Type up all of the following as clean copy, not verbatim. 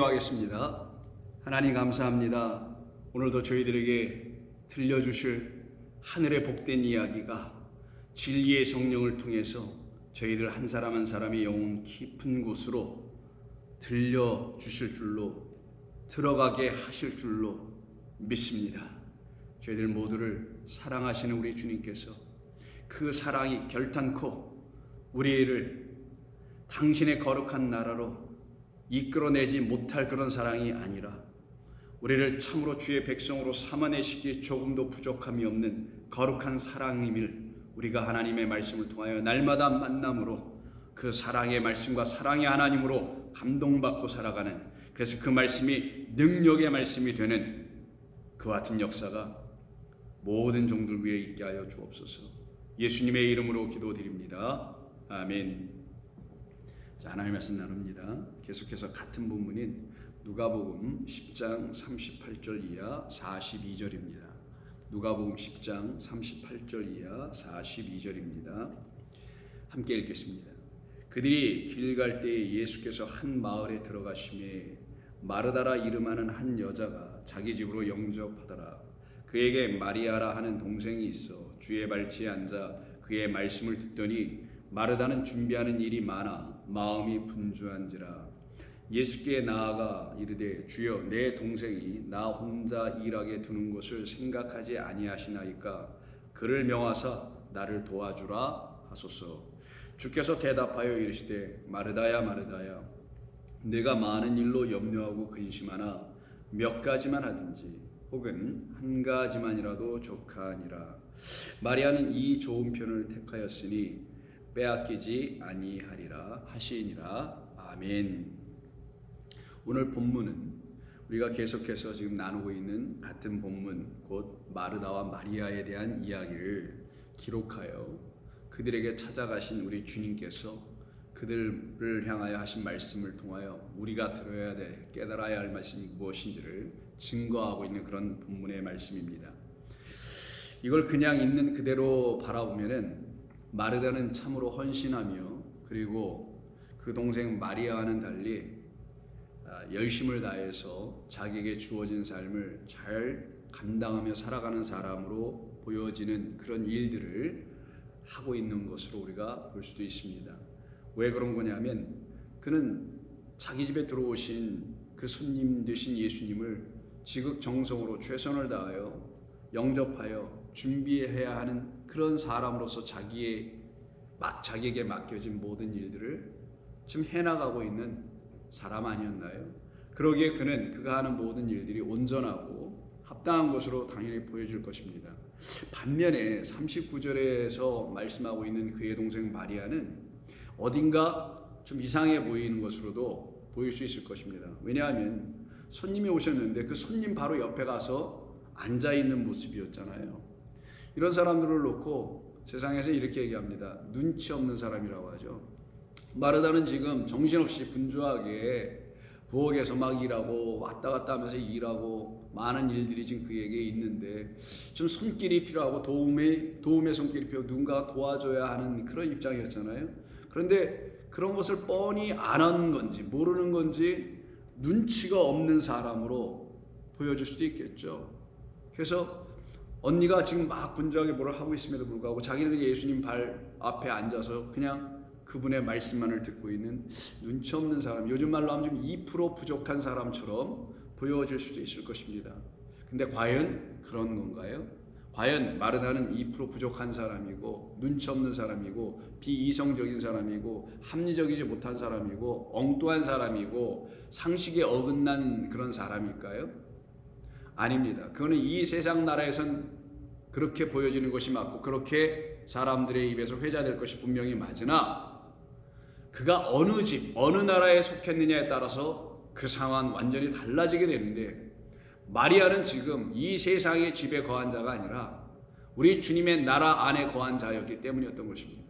기도하겠습니다. 하나님 감사합니다. 오늘도 저희들에게 들려주실 하늘의 복된 이야기가 진리의 성령을 통해서 저희들 한 사람 한 사람의 영혼 깊은 곳으로 들려주실 줄로, 들어가게 하실 줄로 믿습니다. 저희들 모두를 사랑하시는 우리 주님께서 그 사랑이 결탄코 우리를 당신의 거룩한 나라로 이끌어내지 못할 그런 사랑이 아니라 우리를 참으로 주의 백성으로 삼아내시기에 조금도 부족함이 없는 거룩한 사랑임을 우리가 하나님의 말씀을 통하여 날마다 만남으로 그 사랑의 말씀과 사랑의 하나님으로 감동받고 살아가는, 그래서 그 말씀이 능력의 말씀이 되는 그와 같은 역사가 모든 종들 위에 있게 하여 주옵소서. 예수님의 이름으로 기도드립니다. 아멘. 자, 하나님의 말씀 나눕니다. 계속해서 같은 본문인 누가복음 10장 38절 이하 42절입니다. 누가복음 10장 38절 이하 42절입니다. 함께 읽겠습니다. 그들이 길 갈 때에 예수께서 한 마을에 들어가시매 마르다라 이름하는 한 여자가 자기 집으로 영접하더라. 그에게 마리아라 하는 동생이 있어 주의 발치에 앉아 그의 말씀을 듣더니 마르다는 준비하는 일이 많아 마음이 분주한지라. 예수께 나아가 이르되 주여, 내 동생이 나 혼자 일하게 두는 것을 생각하지 아니하시나이까 그를 명하사 나를 도와주라 하소서. 주께서 대답하여 이르시되 마르다야 마르다야, 내가 많은 일로 염려하고 근심하나 몇 가지만 하든지 혹은 한 가지만이라도 족하니라. 마리아는 이 좋은 편을 택하였으니 빼앗기지 아니하리라 하시니라. 아멘. 오늘 본문은 우리가 계속해서 지금 나누고 있는 같은 본문, 곧 마르다와 마리아에 대한 이야기를 기록하여 그들에게 찾아가신 우리 주님께서 그들을 향하여 하신 말씀을 통하여 우리가 들어야 될, 깨달아야 할 말씀이 무엇인지를 증거하고 있는 그런 본문의 말씀입니다. 이걸 그냥 있는 그대로 바라보면은 마르다는 참으로 헌신하며, 그리고 그 동생 마리아와는 달리 열심을 다해서 자기에게 주어진 삶을 잘 감당하며 살아가는 사람으로 보여지는 그런 일들을 하고 있는 것으로 우리가 볼 수도 있습니다. 왜 그런 거냐면 그는 자기 집에 들어오신 그 손님 되신 예수님을 지극정성으로 최선을 다하여 영접하여 준비해야 하는 그런 사람으로서 자기에게 맡겨진 모든 일들을 지금 해나가고 있는 사람 아니었나요? 그러기에 그는 그가 하는 모든 일들이 온전하고 합당한 것으로 당연히 보여질 것입니다. 반면에 39절에서 말씀하고 있는 그의 동생 마리아는 어딘가 좀 이상해 보이는 것으로도 보일 수 있을 것입니다. 왜냐하면 손님이 오셨는데 그 손님 바로 옆에 가서 앉아있는 모습이었잖아요. 이런 사람들을 놓고 세상에서 이렇게 얘기합니다. 눈치 없는 사람이라고 하죠. 마르다는 지금 정신없이 분주하게 부엌에서 막 일하고 왔다 갔다 하면서 일하고 많은 일들이 지금 그에게 있는데 좀 손길이 필요하고 도움의 손길이 필요하고 누군가가 도와줘야 하는 그런 입장이었잖아요. 그런데 그런 것을 뻔히 안 한 건지 모르는 건지 눈치가 없는 사람으로 보여질 수도 있겠죠. 그래서 언니가 지금 막 분주하게 뭐를 하고 있음에도 불구하고 자기는 예수님 발 앞에 앉아서 그냥 그분의 말씀만을 듣고 있는 눈치 없는 사람, 요즘 말로 하면 좀 2% 부족한 사람처럼 보여질 수도 있을 것입니다. 근데 과연 그런 건가요? 과연 마르다는 2% 부족한 사람이고 눈치 없는 사람이고 비이성적인 사람이고 합리적이지 못한 사람이고 엉뚱한 사람이고 상식에 어긋난 그런 사람일까요? 아닙니다. 그거는 이 세상 나라에선 그렇게 보여지는 것이 맞고 그렇게 사람들의 입에서 회자될 것이 분명히 맞으나 그가 어느 집, 어느 나라에 속했느냐에 따라서 그 상황은 완전히 달라지게 되는데 마리아는 지금 이 세상의 집에 거한 자가 아니라 우리 주님의 나라 안에 거한 자였기 때문이었던 것입니다.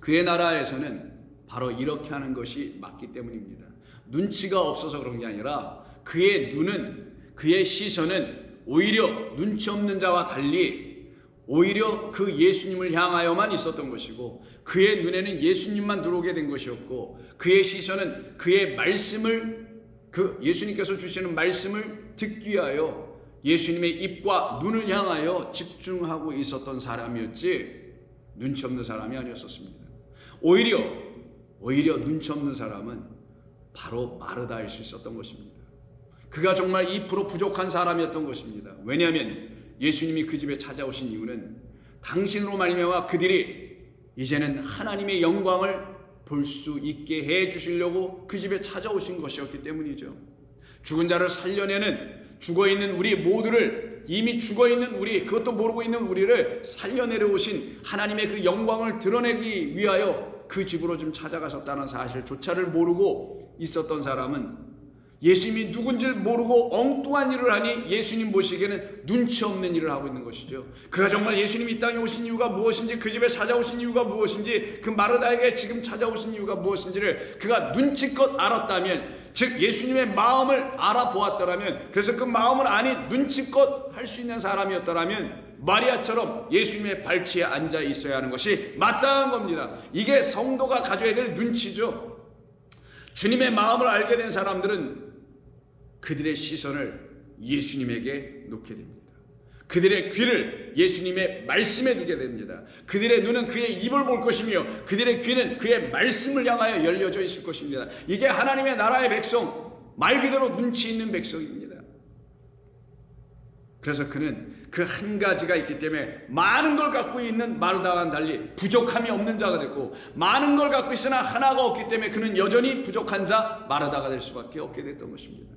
그의 나라에서는 바로 이렇게 하는 것이 맞기 때문입니다. 눈치가 없어서 그런 게 아니라 그의 눈은, 그의 시선은 오히려 눈치 없는 자와 달리 오히려 그 예수님을 향하여만 있었던 것이고 그의 눈에는 예수님만 들어오게 된 것이었고 그의 시선은 그의 말씀을 그 예수님께서 주시는 말씀을 듣기 위하여 예수님의 입과 눈을 향하여 집중하고 있었던 사람이었지 눈치 없는 사람이 아니었었습니다. 오히려 눈치 없는 사람은 바로 마르다일 수 있었던 것입니다. 그가 정말 2% 부족한 사람이었던 것입니다. 왜냐하면 예수님이 그 집에 찾아오신 이유는 당신으로 말미암아 그들이 이제는 하나님의 영광을 볼 수 있게 해 주시려고 그 집에 찾아오신 것이었기 때문이죠. 죽은 자를 살려내는, 죽어있는 우리 모두를, 이미 죽어있는 우리, 그것도 모르고 있는 우리를 살려내려 오신 하나님의 그 영광을 드러내기 위하여 그 집으로 좀 찾아가셨다는 사실조차를 모르고 있었던 사람은 예수님이 누군지를 모르고 엉뚱한 일을 하니 예수님 보시기에는 눈치 없는 일을 하고 있는 것이죠. 그가 정말 예수님이 이 땅에 오신 이유가 무엇인지, 그 집에 찾아오신 이유가 무엇인지, 그 마르다에게 지금 찾아오신 이유가 무엇인지를 그가 눈치껏 알았다면, 즉 예수님의 마음을 알아보았더라면, 그래서 그 마음을 아니 눈치껏 할 수 있는 사람이었더라면 마리아처럼 예수님의 발치에 앉아 있어야 하는 것이 마땅한 겁니다. 이게 성도가 가져야 될 눈치죠. 주님의 마음을 알게 된 사람들은 그들의 시선을 예수님에게 놓게 됩니다. 그들의 귀를 예수님의 말씀에 두게 됩니다. 그들의 눈은 그의 입을 볼 것이며 그들의 귀는 그의 말씀을 향하여 열려져 있을 것입니다. 이게 하나님의 나라의 백성, 말 그대로 눈치 있는 백성입니다. 그래서 그는 그 한 가지가 있기 때문에 많은 걸 갖고 있는 마르다와는 달리 부족함이 없는 자가 됐고, 많은 걸 갖고 있으나 하나가 없기 때문에 그는 여전히 부족한 자 마르다가 될 수밖에 없게 됐던 것입니다.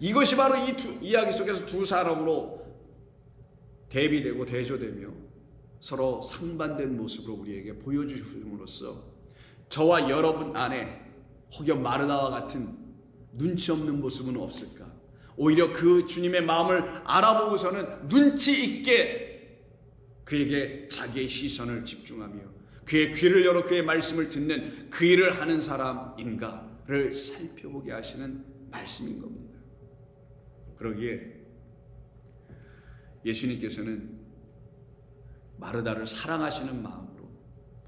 이것이 바로 이 이야기 속에서 두 사람으로 대비되고 대조되며 서로 상반된 모습으로 우리에게 보여주심으로써 저와 여러분 안에 혹여 마르다와 같은 눈치 없는 모습은 없을까? 오히려 그 주님의 마음을 알아보고서는 눈치 있게 그에게 자기의 시선을 집중하며 그의 귀를 열어 그의 말씀을 듣는 그 일을 하는 사람인가를 살펴보게 하시는 말씀인 겁니다. 그러기에 예수님께서는 마르다를 사랑하시는 마음으로,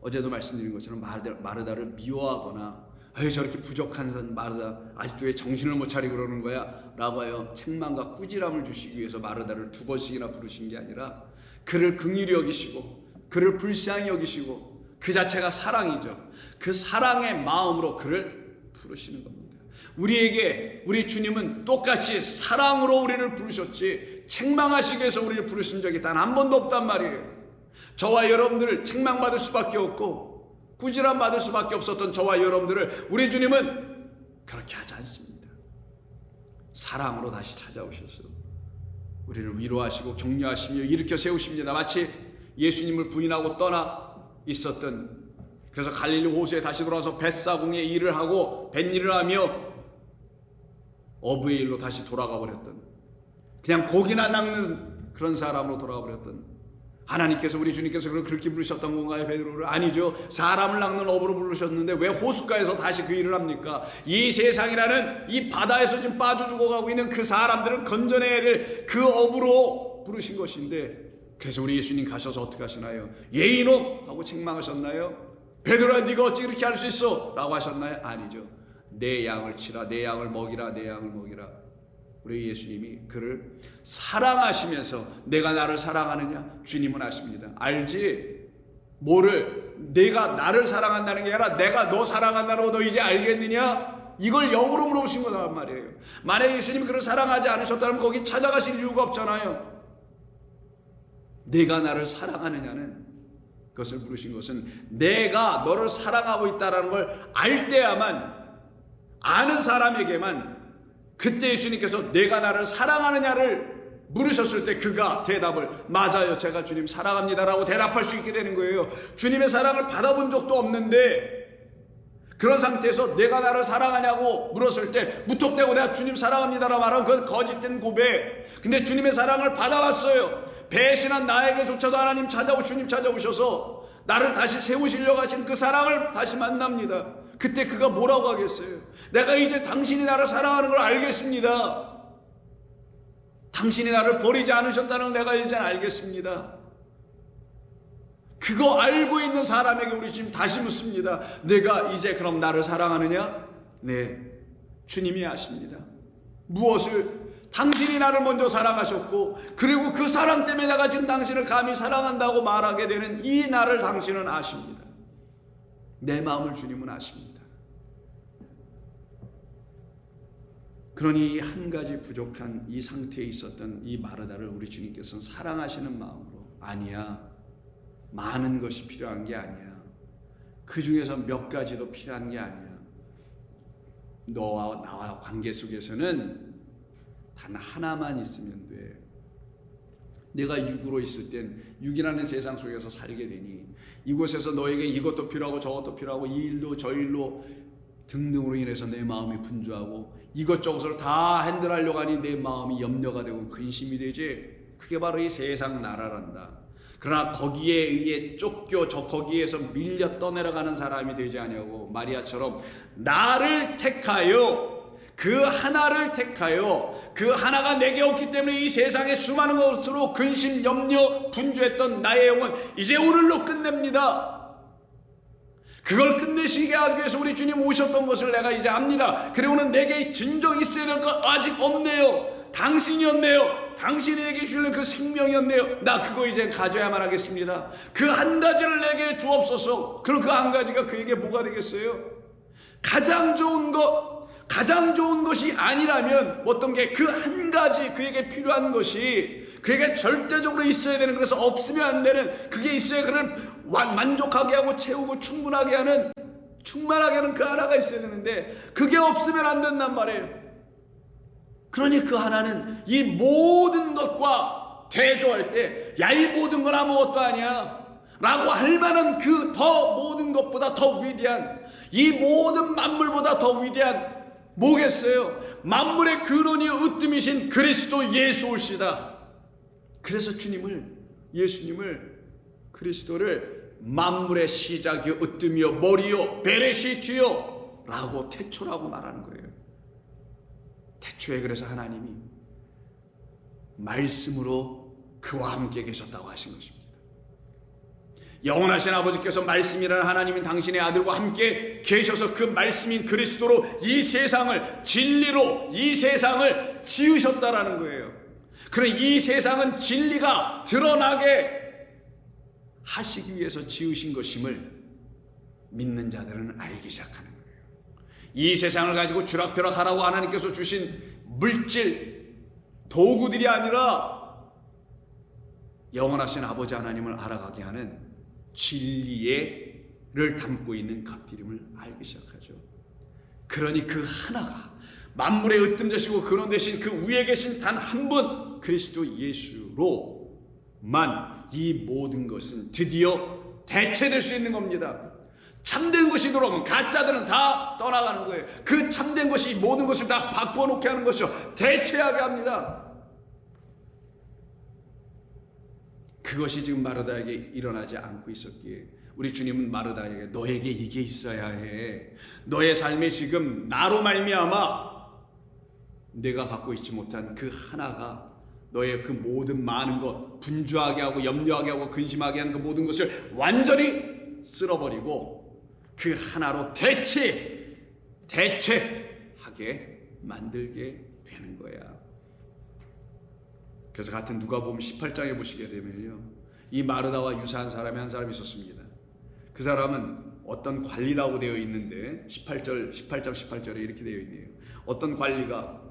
어제도 말씀드린 것처럼 마르다를 미워하거나 저렇게 부족한 마르다 아직도 왜 정신을 못 차리고 그러는 거야? 라고 하여 책망과 꾸지람을 주시기 위해서 마르다를 2번씩이나 부르신 게 아니라 그를 긍휼히 여기시고 그를 불쌍히 여기시고 그 자체가 사랑이죠. 그 사랑의 마음으로 그를 부르시는 겁니다. 우리 주님은 똑같이 사랑으로 우리를 부르셨지 책망하시기 위해서 우리를 부르신 적이 단 한 번도 없단 말이에요. 저와 여러분들을 책망받을 수밖에 없고 꾸지람 받을 수밖에 없었던 저와 여러분들을 우리 주님은 그렇게 하지 않습니다. 사랑으로 다시 찾아오셔서 우리를 위로하시고 격려하시며 일으켜 세우십니다. 마치 예수님을 부인하고 떠나 있었던, 그래서 갈릴리 호수에 다시 돌아와서 벳사공의 일을 하고 뱃일을 하며 어부의 일로 다시 돌아가 버렸던, 그냥 고기나 낚는 그런 사람으로 돌아가 버렸던 하나님께서, 우리 주님께서 그걸 그렇게 부르셨던 건가요? 베드로를? 아니죠. 사람을 낚는 어부로 부르셨는데 왜 호숫가에서 다시 그 일을 합니까? 이 세상이라는 이 바다에서 지금 빠져 죽어가고 있는 그 사람들을 건져내야 될 그 어부로 부르신 것인데, 그래서 우리 예수님 가셔서 어떻게 하시나요? 예이놈 하고 책망하셨나요? 베드로야 네가 어찌 그렇게 할 수 있어? 라고 하셨나요? 아니죠. 내 양을 치라, 내 양을 먹이라, 내 양을 먹이라. 우리 예수님이 그를 사랑하시면서, 내가 나를 사랑하느냐? 주님은 아십니다. 알지? 뭐를? 내가 나를 사랑한다는 게 아니라 내가 너 사랑한다는 거 너 이제 알겠느냐? 이걸 영으로 물어보신 거란 말이에요. 만약에 예수님이 그를 사랑하지 않으셨다면 거기 찾아가실 이유가 없잖아요. 내가 나를 사랑하느냐는, 그것을 물으신 것은 내가 너를 사랑하고 있다는 걸 알 때야만, 아는 사람에게만, 그때 예수님께서 내가 나를 사랑하느냐를 물으셨을 때 그가 대답을 맞아요, 제가 주님 사랑합니다라고 대답할 수 있게 되는 거예요. 주님의 사랑을 받아본 적도 없는데 그런 상태에서 내가 나를 사랑하냐고 물었을 때 무턱대고 내가 주님 사랑합니다라고 말하면 그건 거짓된 고백. 근데 주님의 사랑을 받아왔어요. 배신한 나에게조차도 하나님 주님 찾아오셔서 나를 다시 세우시려고 하신 그 사랑을 다시 만납니다. 그때 그가 뭐라고 하겠어요? 내가 이제 당신이 나를 사랑하는 걸 알겠습니다. 당신이 나를 버리지 않으셨다는 걸 내가 이제 알겠습니다. 그거 알고 있는 사람에게 우리 지금 다시 묻습니다. 내가 이제 그럼 나를 사랑하느냐? 네, 주님이 아십니다. 무엇을? 당신이 나를 먼저 사랑하셨고, 그리고 그 사랑 때문에 내가 지금 당신을 감히 사랑한다고 말하게 되는 이 나를 당신은 아십니다. 내 마음을 주님은 아십니다. 그러니 한 가지 부족한 이 상태에 있었던 이 마르다를 우리 주님께서는 사랑하시는 마음으로, 아니야, 많은 것이 필요한 게 아니야, 그 중에서 몇 가지도 필요한 게 아니야, 너와 나와 관계 속에서는 단 하나만 있으면 돼. 내가 육으로 있을 땐, 육이라는 세상 속에서 살게 되니 이곳에서 너에게 이것도 필요하고 저것도 필요하고 이 일도 저 일로 등등으로 인해서 내 마음이 분주하고 이것저것을 다 핸들하려고 하니 내 마음이 염려가 되고 근심이 되지. 그게 바로 이 세상 나라란다. 그러나 거기에 의해 쫓겨 거기에서 밀려 떠내려가는 사람이 되지 아니하고 마리아처럼 나를 택하여, 그 하나를 택하여, 그 하나가 내게 없기 때문에 이 세상의 수많은 것으로 근심, 염려, 분주했던 나의 영혼 이제 오늘로 끝냅니다. 그걸 끝내시게 하기 위해서 우리 주님 오셨던 것을 내가 이제 압니다. 그리고는 내게 진정 있어야 될 것 아직 없네요. 당신이었네요. 당신이 내게 주실 그 생명이었네요. 나 그거 이제 가져야만 하겠습니다. 그 한 가지를 내게 주옵소서. 그럼 그 한 가지가 그에게 뭐가 되겠어요? 가장 좋은 것이 아니라면 어떤 게 그 한 가지 그에게 필요한 것이 그에게 절대적으로 있어야 되는, 그래서 없으면 안 되는, 그게 있어야 그를 만족하게 하고 채우고 충만하게 하는 그 하나가 있어야 되는데 그게 없으면 안 된단 말이에요. 그러니 그 하나는 이 모든 것과 대조할 때, 야, 이 모든 건 아무것도 아니야 라고 할 만한 그 더 모든 것보다 더 위대한, 이 모든 만물보다 더 위대한 뭐겠어요? 만물의 근원이 으뜸이신 그리스도 예수올시다. 그래서 예수님을 그리스도를 만물의 시작이요 으뜸이요 머리요 베레시트요 라고 태초라고 말하는 거예요. 태초에 그래서 하나님이 말씀으로 그와 함께 계셨다고 하신 것입니다. 영원하신 아버지께서 말씀이라는 하나님인 당신의 아들과 함께 계셔서 그 말씀인 그리스도로 이 세상을, 진리로 이 세상을 지으셨다라는 거예요. 그럼 이 세상은 진리가 드러나게 하시기 위해서 지으신 것임을 믿는 자들은 알기 시작하는 거예요. 이 세상을 가지고 쥐락펴락하라고 하나님께서 주신 물질, 도구들이 아니라 영원하신 아버지 하나님을 알아가게 하는 진리를 담고 있는 것들임을 알기 시작하죠. 그러니 그 하나가 만물의 으뜸 되시고 근원 되신 그 위에 계신 단 한 분 그리스도 예수로만 이 모든 것은 드디어 대체될 수 있는 겁니다. 참된 것이 들어오면 가짜들은 다 떠나가는 거예요. 그 참된 것이 모든 것을 다 바꿔놓게 하는 것이죠. 대체하게 합니다. 그것이 지금 마르다에게 일어나지 않고 있었기에 우리 주님은 마르다에게 너에게 이게 있어야 해. 너의 삶에 지금 나로 말미암아 내가 갖고 있지 못한 그 하나가 너의 그 모든 많은 것, 분주하게 하고 염려하게 하고 근심하게 하는 그 모든 것을 완전히 쓸어버리고 그 하나로 대체하게 만들게 되는 거야. 그래서 같은 누가복음 18장에 보시게 되면요, 이 마르다와 유사한 사람이 한 사람이 있었습니다. 그 사람은 어떤 관리라고 되어 있는데 18장 18절에 이렇게 되어 있네요. 어떤 관리가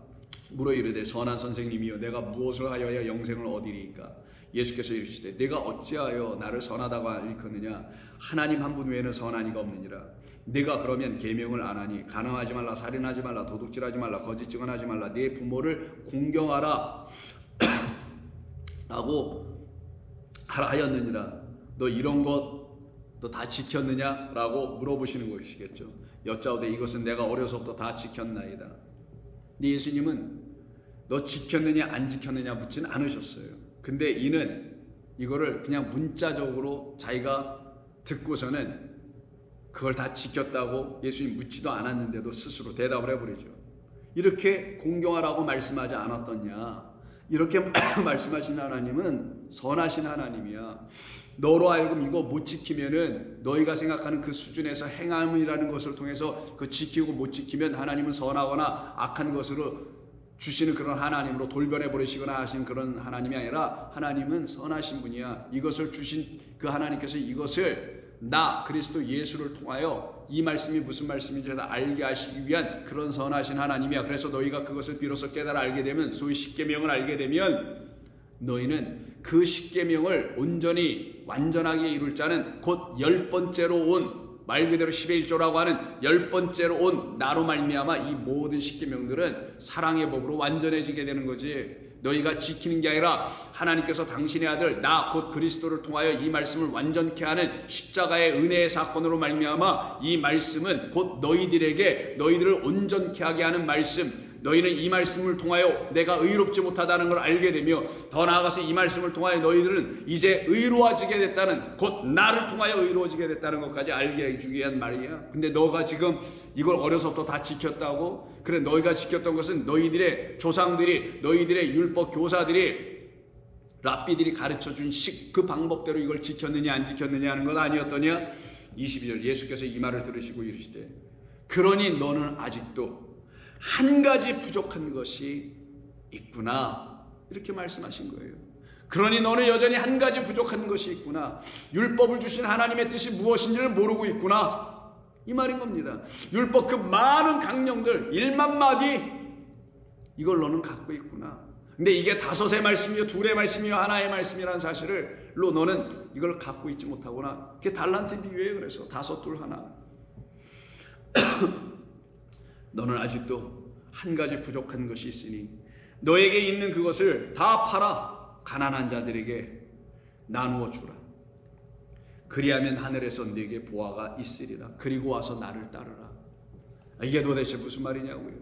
물어 이르되 선한 선생님이여 내가 무엇을 하여야 영생을 얻으리이까? 예수께서 이르시되 내가 어찌하여 나를 선하다고 일컫느냐? 하나님 한 분 외에는 선한 이가 없느니라. 내가 그러면 계명을 안 하니 간음하지 말라, 살인하지 말라, 도둑질하지 말라, 거짓 증언하지 말라, 네 부모를 공경하라 라고 하였느니라. 너 이런 것 너 다 지켰느냐? 라고 물어보시는 것이겠죠. 여짜오되 이것은 내가 어려서부터 다 지켰나이다. 근데 예수님은 너 지켰느냐 안 지켰느냐 묻지는 않으셨어요. 근데 이는 이거를 그냥 문자적으로 자기가 듣고서는 그걸 다 지켰다고 예수님 묻지도 않았는데도 스스로 대답을 해버리죠. 이렇게 공경하라고 말씀하지 않았더냐? 이렇게 말씀하신 하나님은 선하신 하나님이야. 너로 하여금 이거 못 지키면은 너희가 생각하는 그 수준에서 행함이라는 것을 통해서 그 지키고 못 지키면 하나님은 선하거나 악한 것으로 주시는 그런 하나님으로 돌변해 버리시거나 하신 그런 하나님이 아니라 하나님은 선하신 분이야. 이것을 주신 그 하나님께서 이것을 나 그리스도 예수를 통하여 이 말씀이 무슨 말씀인지 알게 하시기 위한 그런 선하신 하나님이야. 그래서 너희가 그것을 비로소 깨달아 알게 되면, 소위 십계명을 알게 되면 너희는 그 십계명을 온전히 완전하게 이룰 자는 곧 10번째로 온, 말 그대로 11 1조라고 하는 10번째로 온 나로 말미암아 이 모든 십계명들은 사랑의 법으로 완전해지게 되는 거지. 너희가 지키는 게 아니라 하나님께서 당신의 아들 나 곧 그리스도를 통하여 이 말씀을 완전케 하는 십자가의 은혜의 사건으로 말미암아 이 말씀은 곧 너희들에게 너희들을 온전케 하게 하는 말씀, 너희는 이 말씀을 통하여 내가 의롭지 못하다는 걸 알게 되며, 더 나아가서 이 말씀을 통하여 너희들은 이제 의로워지게 됐다는, 곧 나를 통하여 의로워지게 됐다는 것까지 알게 해주기 위한 말이야. 근데 너가 지금 이걸 어려서부터 다 지켰다고? 그래, 너희가 지켰던 것은 너희들의 조상들이, 너희들의 율법 교사들이, 랍비들이 가르쳐준 그 방법대로 이걸 지켰느냐 안 지켰느냐 하는 것 아니었더냐? 22절 예수께서 이 말을 들으시고 이르시되 그러니 너는 아직도 한 가지 부족한 것이 있구나, 이렇게 말씀하신 거예요. 그러니 너는 여전히 한 가지 부족한 것이 있구나. 율법을 주신 하나님의 뜻이 무엇인지를 모르고 있구나, 이 말인 겁니다. 율법 그 많은 강령들 1만 마디 이걸 너는 갖고 있구나. 근데 이게 5의 말씀이요 2의 말씀이요 1의 말씀이라는 사실을로 너는 이걸 갖고 있지 못하구나. 그게 달란트 비유예요. 그래서 5, 2, 1. 너는 아직도 한 가지 부족한 것이 있으니 너에게 있는 그것을 다 팔아 가난한 자들에게 나누어 주라. 그리하면 하늘에서 네게 보화가 있으리라. 그리고 와서 나를 따르라. 이게 도대체 무슨 말이냐고요.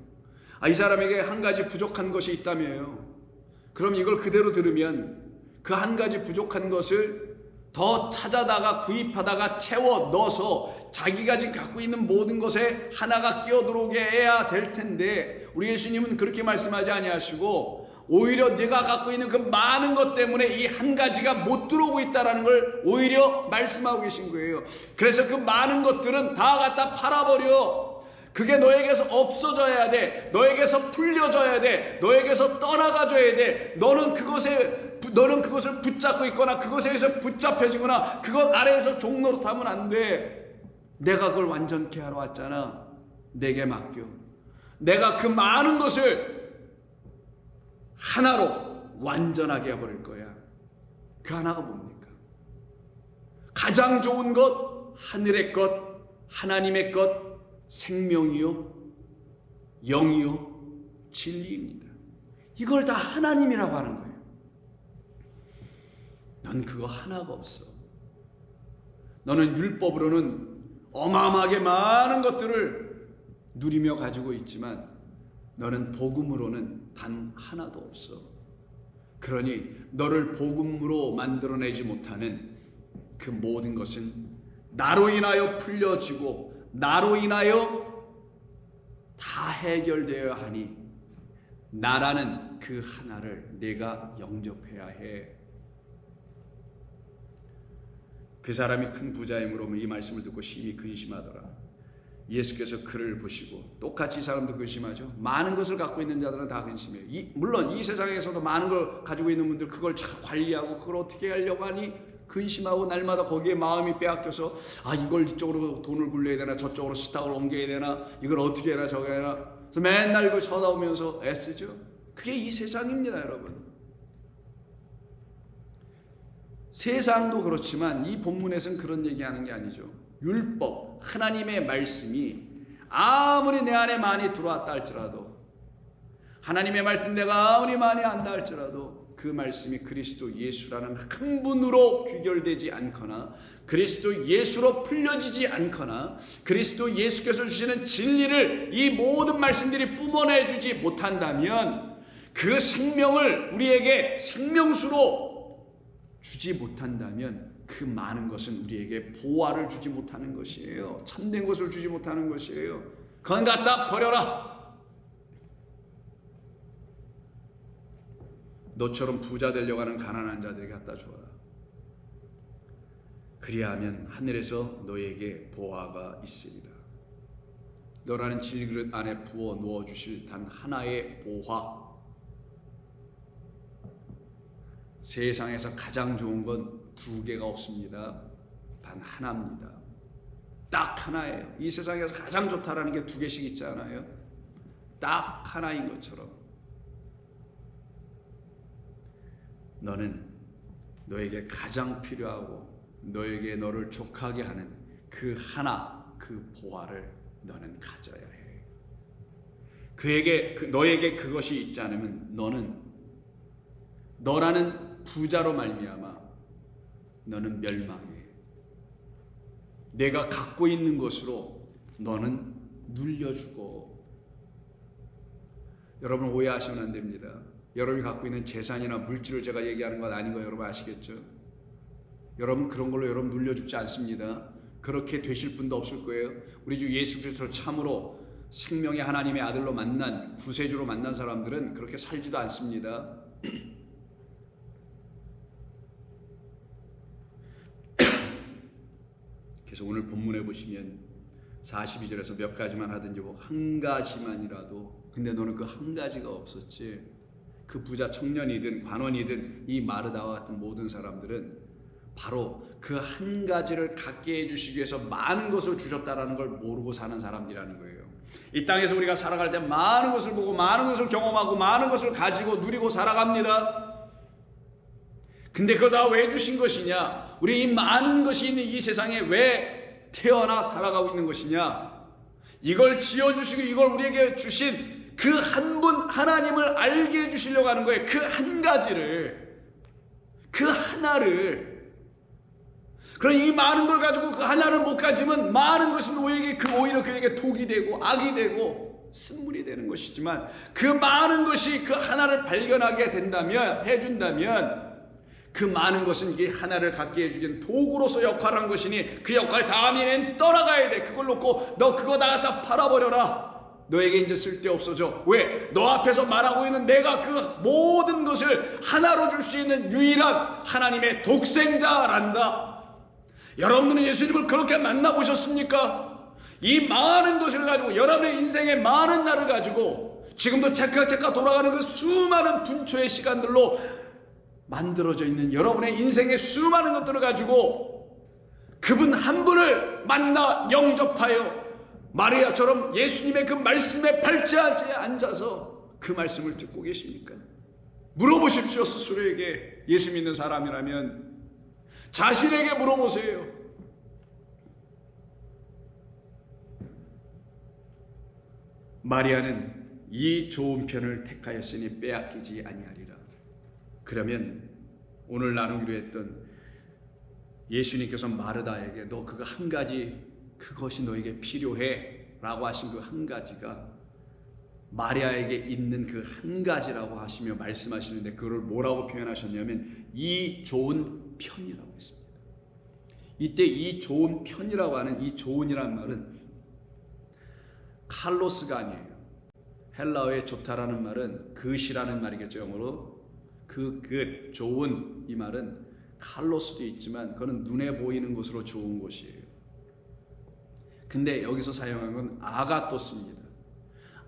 이 사람에게 한 가지 부족한 것이 있다며요. 그럼 이걸 그대로 들으면 그 한 가지 부족한 것을 더 찾아다가 구입하다가 채워 넣어서 자기가 지금 갖고 있는 모든 것에 하나가 끼어들어오게 해야 될 텐데, 우리 예수님은 그렇게 말씀하지 아니하시고 오히려 네가 갖고 있는 그 많은 것 때문에 이 한 가지가 못 들어오고 있다는 걸 오히려 말씀하고 계신 거예요. 그래서 그 많은 것들은 다 갖다 팔아버려. 그게 너에게서 없어져야 돼. 너에게서 풀려져야 돼. 너에게서 떠나가줘야 돼. 너는 그것을 붙잡고 있거나 그것에 의해서 붙잡혀지거나 그것 아래에서 종노릇하면 안 돼. 내가 그걸 완전케 하러 왔잖아. 내게 맡겨. 내가 그 많은 것을 하나로 완전하게 해버릴 거야. 그 하나가 뭡니까? 가장 좋은 것, 하늘의 것, 하나님의 것, 생명이요, 영이요, 진리입니다. 이걸 다 하나님이라고 하는 거예요. 넌 그거 하나가 없어. 너는 율법으로는 어마어마하게 많은 것들을 누리며 가지고 있지만 너는 복음으로는 단 하나도 없어. 그러니 너를 복음으로 만들어내지 못하는 그 모든 것은 나로 인하여 풀려지고 나로 인하여 다 해결되어야 하니 나라는 그 하나를 내가 영접해야 해. 그 사람이 큰 부자이므로 이 말씀을 듣고 심히 근심하더라. 예수께서 그를 보시고, 똑같이 이 사람도 근심하죠. 많은 것을 갖고 있는 자들은 다 근심해요. 물론 이 세상에서도 많은 걸 가지고 있는 분들 그걸 잘 관리하고 그걸 어떻게 하려고 하니 근심하고 날마다 거기에 마음이 빼앗겨서 이걸 이쪽으로 돈을 굴려야 되나, 저쪽으로 식탁을 옮겨야 되나, 이걸 어떻게 해라 저거 해라, 그래서 맨날 이걸 쳐다보면서 애쓰죠. 그게 이 세상입니다, 여러분. 세상도 그렇지만 이 본문에서는 그런 얘기하는 게 아니죠. 율법, 하나님의 말씀이 아무리 내 안에 많이 들어왔다 할지라도, 하나님의 말씀 내가 아무리 많이 안다 할지라도 그 말씀이 그리스도 예수라는 한 분으로 귀결되지 않거나 그리스도 예수로 풀려지지 않거나 그리스도 예수께서 주시는 진리를 이 모든 말씀들이 뿜어내주지 못한다면, 그 생명을 우리에게 생명수로 주지 못한다면 그 많은 것은 우리에게 보화를 주지 못하는 것이에요. 참된 것을 주지 못하는 것이에요. 그건 갖다 버려라. 너처럼 부자 되려고 하는 가난한 자들에게 갖다 주어라. 그리하면 하늘에서 너에게 보화가 있으리라. 너라는 질그릇 안에 부어 놓아 주실 단 하나의 보화, 세상에서 가장 좋은 건 두 개가 없습니다. 단 하나입니다. 딱 하나예요. 이 세상에서 가장 좋다라는 게 두 개씩 있지 않아요? 딱 하나인 것처럼 너는 너에게 가장 필요하고 너에게 너를 족하게 하는 그 하나, 그 보화를 너는 가져야 해. 너에게 그것이 있지 않으면 너는 너라는 부자로 말미암아 너는 멸망해. 내가 갖고 있는 것으로 너는 눌려주고. 여러분 오해하시면 안 됩니다. 여러분이 갖고 있는 재산이나 물질을 제가 얘기하는 건 아닌 거 여러분 아시겠죠? 여러분 그런 걸로 여러분 눌려 죽지 않습니다. 그렇게 되실 분도 없을 거예요. 우리 주 예수 그리스도를 참으로 생명의 하나님의 아들로 만난, 구세주로 만난 사람들은 그렇게 살지도 않습니다. 그래서 오늘 본문에 보시면 42절에서 몇 가지만 하든지 뭐 한 가지만이라도, 근데 너는 그 한 가지가 없었지. 그 부자 청년이든 관원이든 이 마르다와 같은 모든 사람들은 바로 그 한 가지를 갖게 해주시기 위해서 많은 것을 주셨다라는 걸 모르고 사는 사람들이라는 거예요. 이 땅에서 우리가 살아갈 때 많은 것을 보고 많은 것을 경험하고 많은 것을 가지고 누리고 살아갑니다. 근데 그걸 다 왜 주신 것이냐? 우리 이 많은 것이 있는 이 세상에 왜 태어나 살아가고 있는 것이냐? 이걸 지어주시고 이걸 우리에게 주신 그 한 분 하나님을 알게 해주시려고 하는 거예요. 그 한 가지를, 그 하나를. 그럼 이 많은 걸 가지고 그 하나를 못 가지면 많은 것은 오히려 그에게 독이 되고 악이 되고 쓴물이 되는 것이지만, 그 많은 것이 그 하나를 발견하게 된다면, 해준다면 그 많은 것은 이 하나를 갖게 해주기엔 도구로서 역할을 한 것이니 그 역할 다음에는 떠나가야 돼. 그걸 놓고 너 그거 다 갖다 팔아버려라. 너에게 이제 쓸데없어져. 왜? 너 앞에서 말하고 있는 내가 그 모든 것을 하나로 줄 수 있는 유일한 하나님의 독생자란다. 여러분들은 예수님을 그렇게 만나보셨습니까? 이 많은 것을 가지고, 여러분의 인생의 많은 날을 가지고 지금도 찰칵찰칵 돌아가는 그 수많은 분초의 시간들로 만들어져 있는 여러분의 인생의 수많은 것들을 가지고 그분 한 분을 만나 영접하여 마리아처럼 예수님의 그 말씀에 발자지에 앉아서 그 말씀을 듣고 계십니까? 물어보십시오. 스스로에게. 예수 믿는 사람이라면 자신에게 물어보세요. 마리아는 이 좋은 편을 택하였으니 빼앗기지 아니하리라. 그러면 오늘 나누기로 했던 예수님께서 마르다에게 너 그거 한 가지, 그것이 너에게 필요해 라고 하신 그 한 가지가 마리아에게 있는 그 한 가지라고 하시며 말씀하시는데, 그걸 뭐라고 표현하셨냐면 이 좋은 편이라고 했습니다. 이때 이 좋은 편이라고 하는 이 좋은이란 말은 칼로스가 아니에요. 헬라어의 좋다라는 말은 그시라는 말이겠죠, 영어로. good, 좋은, 이 말은 칼로스도 있지만 그거는 눈에 보이는 것으로 좋은 것이에요. 근데 여기서 사용한 건 아가토스입니다.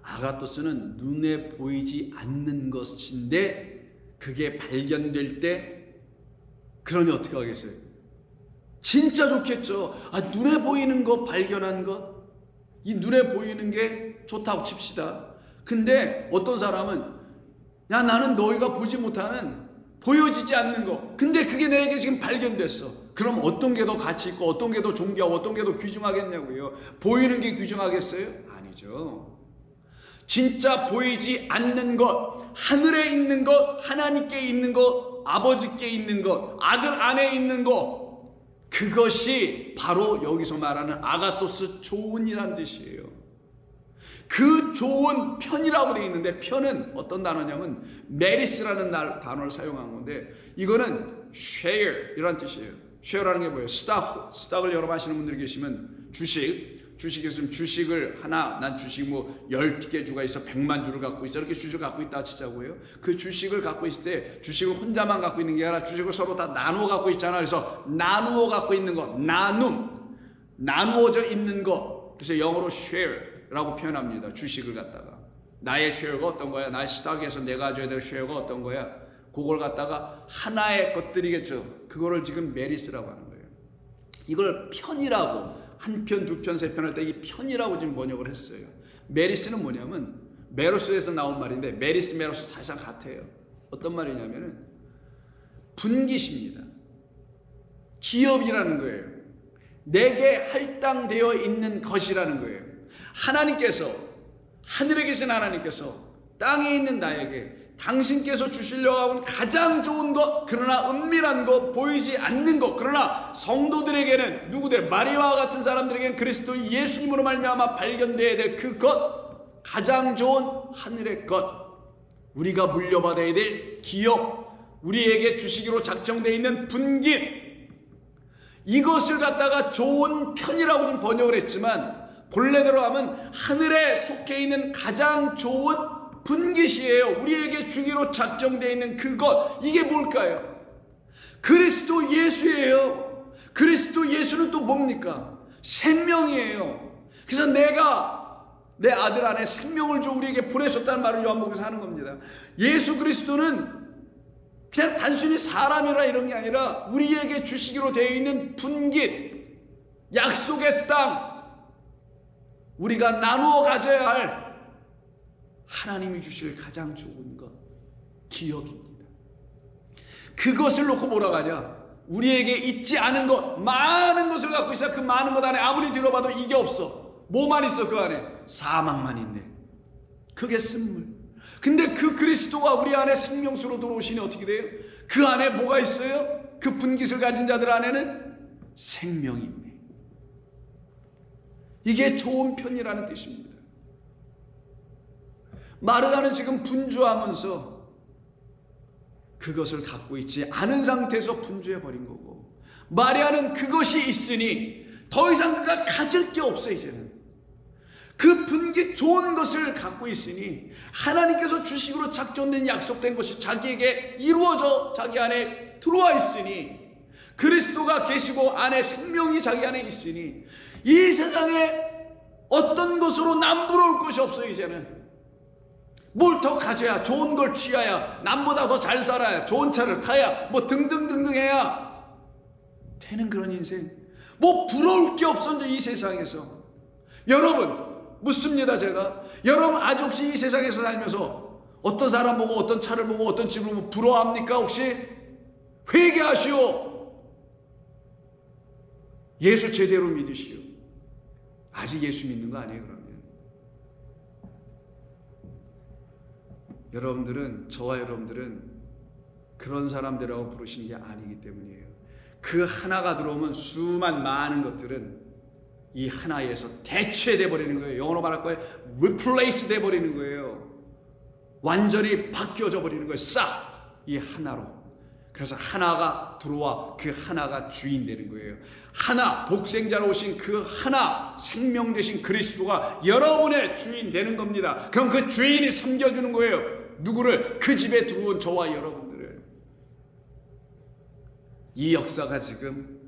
아가토스는 눈에 보이지 않는 것인데 그게 발견될 때, 그러니 어떻게 하겠어요? 진짜 좋겠죠. 눈에 보이는 거 발견한 것, 이 눈에 보이는 게 좋다고 칩시다. 근데 어떤 사람은 야, 나는 너희가 보지 못하는, 보여지지 않는 거, 근데 그게 내게 지금 발견됐어. 그럼 어떤 게 더 가치 있고 어떤 게 더 존귀하고 어떤 게 더 귀중하겠냐고요? 보이는 게 귀중하겠어요? 아니죠. 진짜 보이지 않는 것, 하늘에 있는 것, 하나님께 있는 것, 아버지께 있는 것, 아들 안에 있는 것, 그것이 바로 여기서 말하는 아가토스, 좋은이란 뜻이에요. 그 좋은 편이라고 되어 있는데, 편은 어떤 단어냐면 메리스라는 단어를 사용한 건데, 이거는 share 이란 뜻이에요. share라는 게 뭐예요? 스탁을 여러 번 하시는 분들이 계시면 주식이 있으면 주식을 하나, 난 주식 뭐 10개 주가 있어, 100만 주를 갖고 있어, 이렇게 주식을 갖고 있다 치자고요. 그 주식을 갖고 있을 때 주식을 혼자만 갖고 있는 게 아니라 주식을 서로 다 나누어 갖고 있잖아. 그래서 나누어 갖고 있는 것, 나누어져 있는 것. 그래서 영어로 share라고 표현합니다. 주식을 갖다가 나의 쉐어가 어떤 거야? 나의 스탁에서 내가 가져야 될 쉐어가 어떤 거야? 그걸 갖다가 하나의 것들이겠죠. 그거를 지금 메리스라고 하는 거예요. 이걸 편이라고 한 편, 두 편, 세 편 할 때 이 편이라고 지금 번역을 했어요. 메리스는 뭐냐면 메로스에서 나온 말인데 메리스, 메로스 사실상 같아요. 어떤 말이냐면은 분깃입니다. 기업이라는 거예요. 내게 할당되어 있는 것이라는 거예요. 하나님께서, 하늘에 계신 하나님께서 땅에 있는 나에게 당신께서 주시려고 하는 가장 좋은 것, 그러나 은밀한 것, 보이지 않는 것, 그러나 성도들에게는, 누구들, 마리아와 같은 사람들에게는 그리스도 예수님으로 말미암아 발견되어야 될 그 것, 가장 좋은 하늘의 것, 우리가 물려받아야 될 기업, 우리에게 주시기로 작정되어 있는 분깃, 이것을 갖다가 좋은 편이라고 좀 번역을 했지만 본래대로 하면 하늘에 속해 있는 가장 좋은 분깃이에요. 우리에게 주기로 작정되어 있는 그것, 이게 뭘까요? 그리스도 예수예요. 그리스도 예수는 또 뭡니까? 생명이에요. 그래서 내가 내 아들 안에 생명을 줘 우리에게 보내셨다는 말을 요한복음에서 하는 겁니다. 예수 그리스도는 그냥 단순히 사람이라 이런 게 아니라 우리에게 주시기로 되어 있는 분깃, 약속의 땅, 우리가 나누어 가져야 할 하나님이 주실 가장 좋은 것, 기업입니다. 그것을 놓고 뭐라고 하냐? 우리에게 있지 않은 것, 많은 것을 갖고 있어. 그 많은 것 안에 아무리 들어봐도 이게 없어. 뭐만 있어? 그 안에 사망만 있네. 그게 쓴물. 근데 그 그리스도가 우리 안에 생명수로 들어오시니 어떻게 돼요? 그 안에 뭐가 있어요? 그 분깃을 가진 자들 안에는 생명이 있네. 이게 좋은 편이라는 뜻입니다. 마르다는 지금 분주하면서 그것을 갖고 있지 않은 상태에서 분주해버린 거고, 마리아는 그것이 있으니 더 이상 그가 가질 게 없어. 이제는 그 분깃 좋은 것을 갖고 있으니 하나님께서 주식으로 작정된 약속된 것이 자기에게 이루어져 자기 안에 들어와 있으니, 그리스도가 계시고 안에 생명이 자기 안에 있으니 이 세상에 어떤 것으로 남부러울 것이 없어요. 이제는 뭘 더 가져야, 좋은 걸 취해야, 남보다 더 잘 살아야, 좋은 차를 타야, 뭐 등등등등 해야 되는 그런 인생, 뭐 부러울 게 없어 이제 이 세상에서. 여러분 묻습니다. 제가, 여러분 아직 혹시 이 세상에서 살면서 어떤 사람 보고 어떤 차를 보고 어떤 집을 보고 부러워합니까? 혹시? 회개하시오. 예수 제대로 믿으시오. 아직 예수 믿는 거 아니에요? 그러면 여러분들은, 저와 여러분들은 그런 사람들이라고 부르신 게 아니기 때문이에요. 그 하나가 들어오면 수많은 많은 것들은 이 하나에서 대체돼 버리는 거예요. 영어로 말할 거예요. replace 돼 버리는 거예요. 완전히 바뀌어져 버리는 거예요. 싹 이 하나로. 그래서 하나가 들어와 그 하나가 주인 되는 거예요. 하나, 독생자로 오신 그 하나, 생명 되신 그리스도가 여러분의 주인 되는 겁니다. 그럼 그 주인이 섬겨주는 거예요. 누구를? 그 집에 들어온 저와 여러분들을. 이 역사가 지금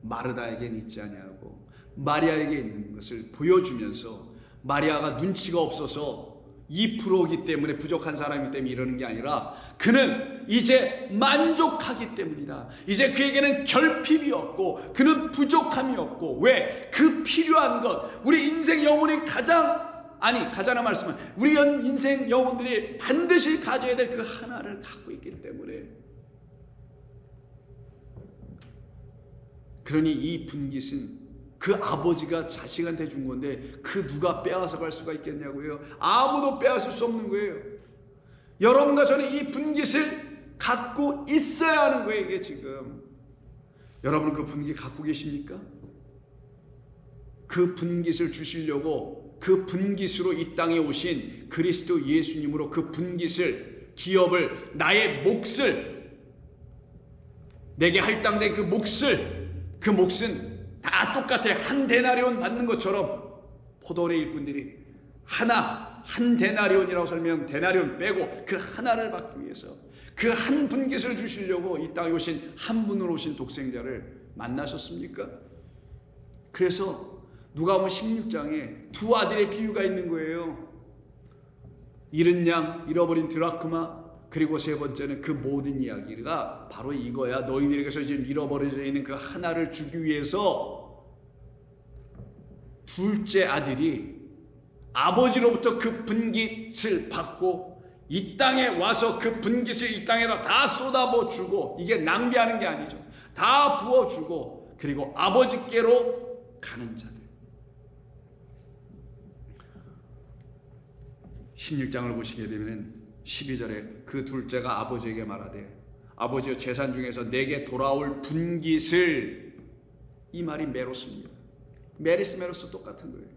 마르다에겐 있지 아니하고 마리아에게 있는 것을 보여주면서, 마리아가 눈치가 없어서 2%이기 때문에, 부족한 사람이기 때문에 이러는 게 아니라 그는 이제 만족하기 때문이다. 이제 그에게는 결핍이 없고 그는 부족함이 없고. 왜? 그 필요한 것, 우리 인생 영혼이 가자는 말씀은 우리 인생 영혼들이 반드시 가져야 될 그 하나를 갖고 있기 때문에. 그러니 이 분깃은 그 아버지가 자식한테 준 건데 그 누가 빼앗아 갈 수가 있겠냐고요. 아무도 빼앗을 수 없는 거예요. 여러분과 저는 이 분깃을 갖고 있어야 하는 거예요. 이게 지금 여러분 그 분깃 갖고 계십니까? 그 분깃을 주시려고 그 분깃으로 이 땅에 오신 그리스도 예수님으로 그 분깃을, 기업을, 나의 몫을, 내게 할당된 그 몫은 다 똑같아. 한 데나리온 받는 것처럼 포도원의 일꾼들이 한 데나리온이라고 설명, 데나리온 빼고 그 하나를 받기 위해서 그 한 분깃을 주시려고 이 땅에 오신 한 분으로 오신 독생자를 만나셨습니까? 그래서 누가복음 16장에 두 아들의 비유가 있는 거예요. 잃은 양, 잃어버린 드라크마, 그리고 세 번째는 그 모든 이야기가 바로 이거야. 너희들에게서 지금 잃어버려져 있는 그 하나를 주기 위해서 둘째 아들이 아버지로부터 그 분깃을 받고 이 땅에 와서 그 분깃을 이 땅에다 다 쏟아부어 주고, 이게 낭비하는 게 아니죠. 다 부어주고 그리고 아버지께로 가는 자들. 16장을 보시게 되면 12절에 그 둘째가 아버지에게 말하되 아버지여 재산 중에서 내게 돌아올 분깃을, 이 말이 메로스입니다. 메로스 똑같은 거예요.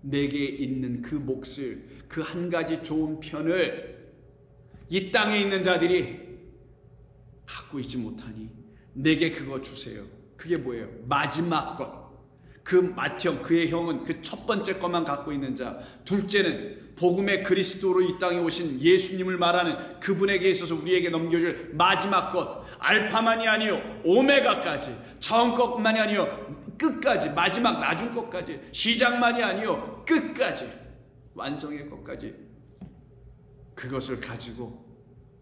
내게 있는 그 몫을, 그 한 가지 좋은 편을 이 땅에 있는 자들이 갖고 있지 못하니 내게 그거 주세요. 그게 뭐예요? 마지막 것. 그 맏형, 그의 형은 그 첫 번째 것만 갖고 있는 자, 둘째는 복음의 그리스도로 이 땅에 오신 예수님을 말하는 그분에게 있어서 우리에게 넘겨줄 마지막 것, 알파만이 아니요 오메가까지, 처음 것만이 아니요 끝까지, 마지막 나중 것까지, 시작만이 아니요 끝까지, 완성의 것까지, 그것을 가지고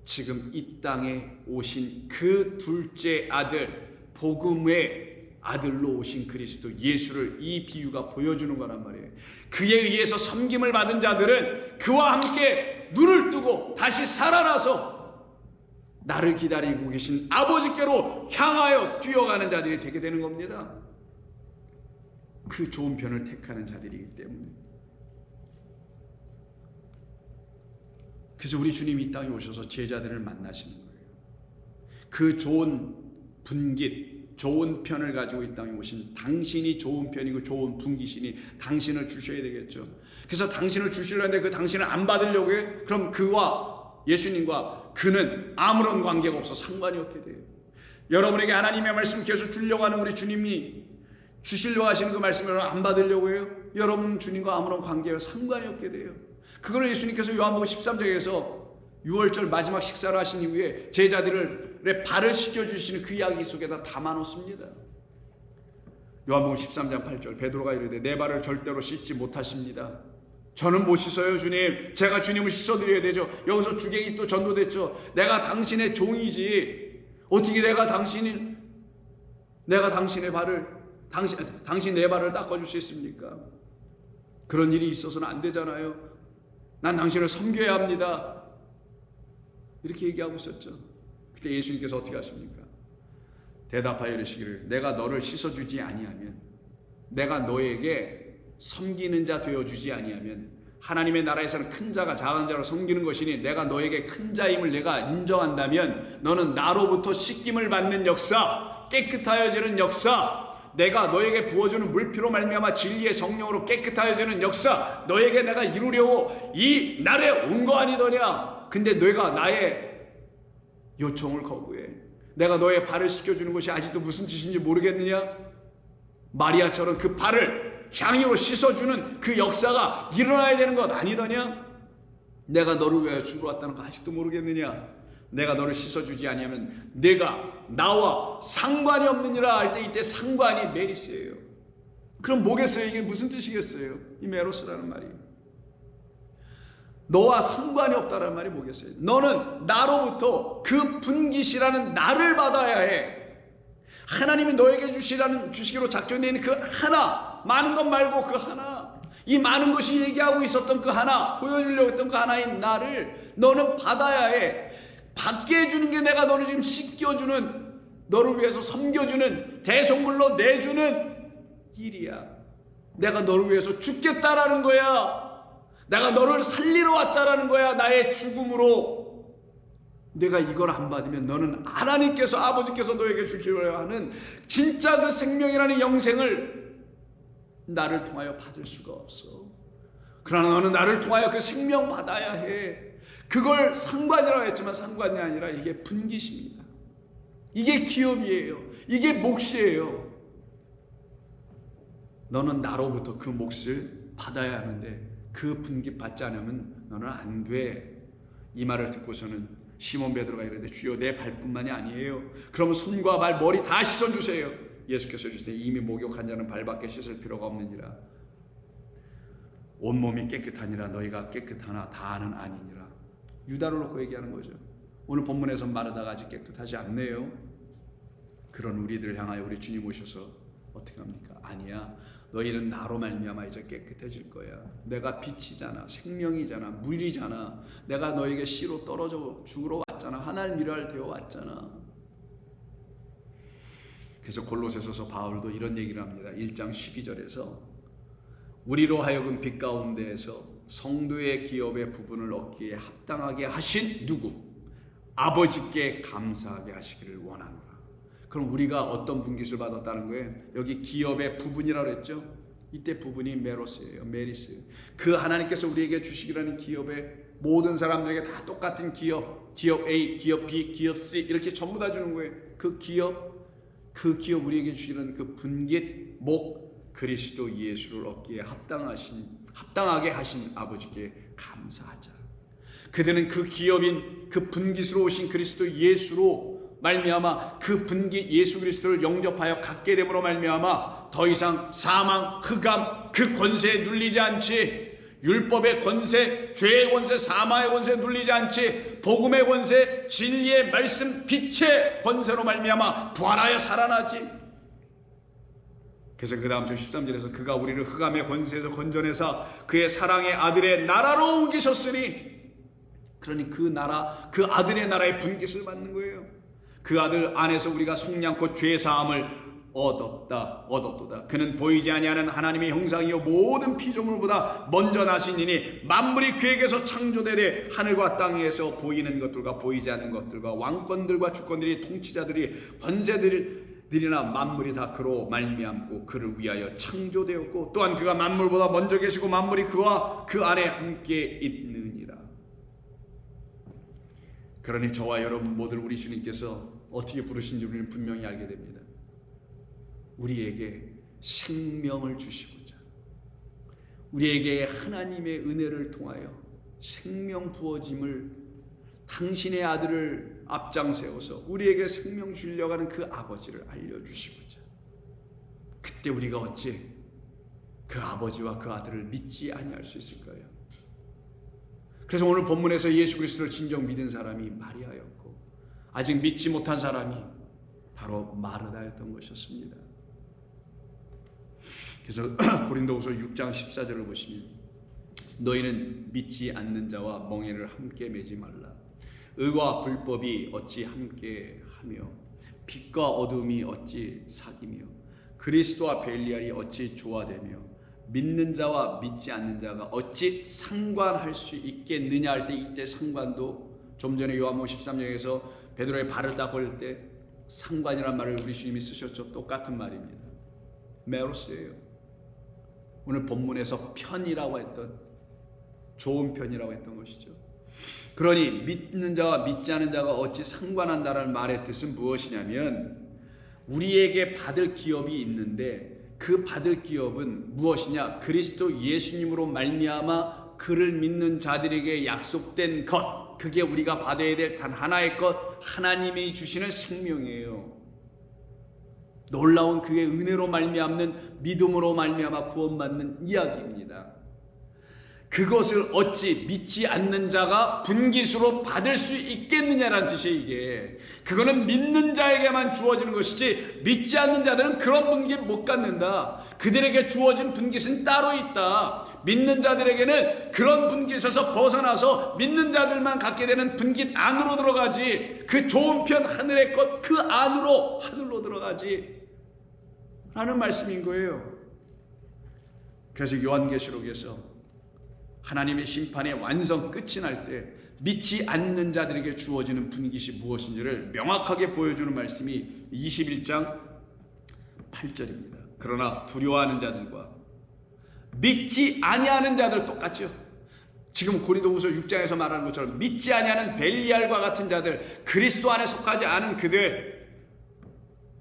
지금 이 땅에 오신 그 둘째 아들, 복음의 아들로 오신 그리스도 예수를 이 비유가 보여주는 거란 말이에요. 그에 의해서 섬김을 받은 자들은 그와 함께 눈을 뜨고 다시 살아나서 나를 기다리고 계신 아버지께로 향하여 뛰어가는 자들이 되게 되는 겁니다. 그 좋은 편을 택하는 자들이기 때문에. 그래서 우리 주님이 이 땅에 오셔서 제자들을 만나시는 거예요. 그 좋은 분깃, 좋은 편을 가지고 이 땅에 오신 당신이 좋은 편이고 좋은 분깃이니 당신을 주셔야 되겠죠. 그래서 당신을 주시려는데 그 당신을 안 받으려고 해요? 그럼 그와 예수님과 그는 아무런 관계가 없어 상관이 없게 돼요. 여러분에게 하나님의 말씀 계속 주려고 하는 우리 주님이 주시려고 하시는 그 말씀을 안 받으려고 해요? 여러분 주님과 아무런 관계와 상관이 없게 돼요. 그걸 예수님께서 요한복음 13장에서 6월절 마지막 식사를 하신 이후에 제자들의 발을 씻겨주시는 그 이야기 속에다 담아놓습니다. 요한복음 13장 8절 베드로가 이르되 내 발을 절대로 씻지 못하십니다. 저는 못 씻어요 주님. 제가 주님을 씻어드려야 되죠. 여기서 주객이 또 전도됐죠. 내가 당신의 종이지 어떻게 내가 당신의 발을 당신 내 발을 닦아줄 수 있습니까? 그런 일이 있어서는 안 되잖아요. 난 당신을 섬겨야 합니다. 이렇게 얘기하고 있었죠. 그때 예수님께서 어떻게 하십니까? 대답하여 이르시기를 내가 너를 씻어주지 아니하면, 내가 너에게 섬기는 자 되어주지 아니하면 하나님의 나라에서는 큰 자가 작은 자로 섬기는 것이니 내가 너에게 큰 자임을 내가 인정한다면 너는 나로부터 씻김을 받는 역사, 깨끗하여지는 역사, 내가 너에게 부어주는 물피로 말미암아 진리의 성령으로 깨끗하여지는 역사, 너에게 내가 이루려고 이 날에 온 거 아니더냐. 근데 너희가 나의 요청을 거부해. 내가 너의 발을 씻겨주는 것이 아직도 무슨 뜻인지 모르겠느냐? 마리아처럼 그 발을 향유로 씻어주는 그 역사가 일어나야 되는 것 아니더냐? 내가 너를 위하여 죽어왔다는 거 아직도 모르겠느냐? 내가 너를 씻어주지 아니하면 내가 나와 상관이 없느니라 할 때 이때 상관이 메리스예요. 그럼 뭐겠어요? 이게 무슨 뜻이겠어요? 이 메로스라는 말이. 너와 상관이 없다는 말이 뭐겠어요? 너는 나로부터 그 분깃이라는 나를 받아야 해. 하나님이 너에게 주시기로 작정되어 있는 그 하나, 많은 것 말고 그 하나, 이 많은 것이 얘기하고 있었던 그 하나, 보여주려고 했던 그 하나인 나를 너는 받아야 해. 받게 해주는 게 내가 너를 지금 씻겨주는, 너를 위해서 섬겨주는, 대속물로 내주는 일이야. 내가 너를 위해서 죽겠다라는 거야. 내가 너를 살리러 왔다라는 거야. 나의 죽음으로. 내가 이걸 안 받으면 너는 하나님께서, 아버지께서 너에게 주시려 하는 진짜 그 생명이라는 영생을 나를 통하여 받을 수가 없어. 그러나 너는 나를 통하여 그 생명 받아야 해. 그걸 상관이라고 했지만 상관이 아니라 이게 분깃입니다. 이게 기업이에요. 이게 몫이에요. 너는 나로부터 그 몫을 받아야 하는데 그 분깃 받지 않으면 너는 안 돼. 이 말을 듣고서는 시몬 베드로가 이르되 주여 내 발뿐만이 아니에요. 그러면 손과 발, 머리 다 씻어주세요. 예수께서 이르시되 이미 목욕한 자는 발밖에 씻을 필요가 없느니라. 온몸이 깨끗하니라 너희가 깨끗하나 다는 아니니라. 유다를 놓고 얘기하는 거죠. 오늘 본문에서 마르다가 아직 깨끗하지 않네요. 그런 우리들을 향하여 우리 주님 오셔서 어떻게 합니까? 아니야, 너희는 나로 말미암아 이제 깨끗해질 거야. 내가 빛이잖아, 생명이잖아, 물이잖아. 내가 너에게 씨로 떨어져 죽으러 왔잖아. 하나님 일할 되어 왔잖아. 그래서 골로새서서 바울도 이런 얘기를 합니다. 1장 12절에서 우리로 하여금 빛 가운데에서 성도의 기업의 부분을 얻기에 합당하게 하신 누구? 아버지께 감사하게 하시기를 원하노라. 그럼 우리가 어떤 분깃을 받았다는 거예요? 여기 기업의 부분이라고 했죠? 이때 부분이 메로스예요. 메리스. 그 하나님께서 우리에게 주시기라는 기업의 모든 사람들에게 다 똑같은 기업 A, 기업 B, 기업 C 이렇게 전부 다 주는 거예요. 그 기업 우리에게 주시는 그 분깃 목 그리스도 예수를 얻기에 합당하게 하신 아버지께 감사하자. 그들은 그 기업인 그 분깃으로 오신 그리스도 예수로 말미암아 그 분깃 예수 그리스도를 영접하여 갖게 됨으로 말미암아 더 이상 사망, 흑암 그 권세에 눌리지 않지. 율법의 권세, 죄의 권세, 사망의 권세에 눌리지 않지. 복음의 권세, 진리의 말씀, 빛의 권세로 말미암아 부활하여 살아나지. 그래서 그 다음 주 13절에서 그가 우리를 흑암의 권세에서 건져내사 그의 사랑의 아들의 나라로 옮기셨으니, 그러니 그 나라, 그 아들의 나라의 분깃을 받는 거예요. 그 아들 안에서 우리가 속량 곧 죄 사함을 얻었도다. 그는 보이지 아니하는 하나님의 형상이요 모든 피조물보다 먼저 나시니니 만물이 그에게서 창조되되 하늘과 땅에서 보이는 것들과 보이지 않는 것들과 왕권들과 주권들이 통치자들이 권세들이나 만물이 다 그로 말미암고 그를 위하여 창조되었고 또한 그가 만물보다 먼저 계시고 만물이 그와 그 안에 함께 있느니라. 그러니 저와 여러분 모두 우리 주님께서 어떻게 부르신지 우리는 분명히 알게 됩니다. 우리에게 생명을 주시고자, 우리에게 하나님의 은혜를 통하여 생명 부어짐을 당신의 아들을 앞장 세워서 우리에게 생명 주려고 하는 그 아버지를 알려주시고자, 그때 우리가 어찌 그 아버지와 그 아들을 믿지 아니할 수 있을까요? 그래서 오늘 본문에서 예수 그리스도를 진정 믿은 사람이 마리아였고 아직 믿지 못한 사람이 바로 마르다였던 것이었습니다. 그래서 고린도후서 6장 14절을 보시면 너희는 믿지 않는 자와 멍에를 함께 매지 말라. 의와 불법이 어찌 함께 하며 빛과 어둠이 어찌 사귀며 그리스도와 벨리알이 어찌 조화되며 믿는 자와 믿지 않는 자가 어찌 상관할 수 있겠느냐 할 때, 이때 상관도 좀 전에 요한복음 13장에서 베드로의 발을 닦을 때 상관이란 말을 우리 주님이 쓰셨죠. 똑같은 말입니다. 메로스예요. 오늘 본문에서 편이라고 했던, 좋은 편이라고 했던 것이죠. 그러니 믿는 자와 믿지 않는 자가 어찌 상관한다라는 말의 뜻은 무엇이냐면, 우리에게 받을 기업이 있는데 그 받을 기업은 무엇이냐? 그리스도 예수님으로 말미암아 그를 믿는 자들에게 약속된 것, 그게 우리가 받아야 될 단 하나의 것, 하나님이 주시는 생명이에요. 놀라운 그의 은혜로 말미암는 믿음으로 말미암아 구원받는 이야기입니다. 그것을 어찌 믿지 않는 자가 분깃으로 받을 수 있겠느냐라는 뜻이에요. 이게 그거는 믿는 자에게만 주어지는 것이지 믿지 않는 자들은 그런 분깃 못 갖는다. 그들에게 주어진 분깃은 따로 있다. 믿는 자들에게는 그런 분깃에서 벗어나서 믿는 자들만 갖게 되는 분깃 안으로 들어가지, 그 좋은 편 하늘의 것 그 안으로 하늘로 들어가지 라는 말씀인 거예요. 그래서 요한계시록에서 하나님의 심판의 완성 끝이 날 때 믿지 않는 자들에게 주어지는 분깃이 무엇인지를 명확하게 보여주는 말씀이 21장 8절입니다. 그러나 두려워하는 자들과 믿지 아니하는 자들 똑같죠. 지금 고린도후서 6장에서 말하는 것처럼 믿지 아니하는 벨리알과 같은 자들, 그리스도 안에 속하지 않은 그들,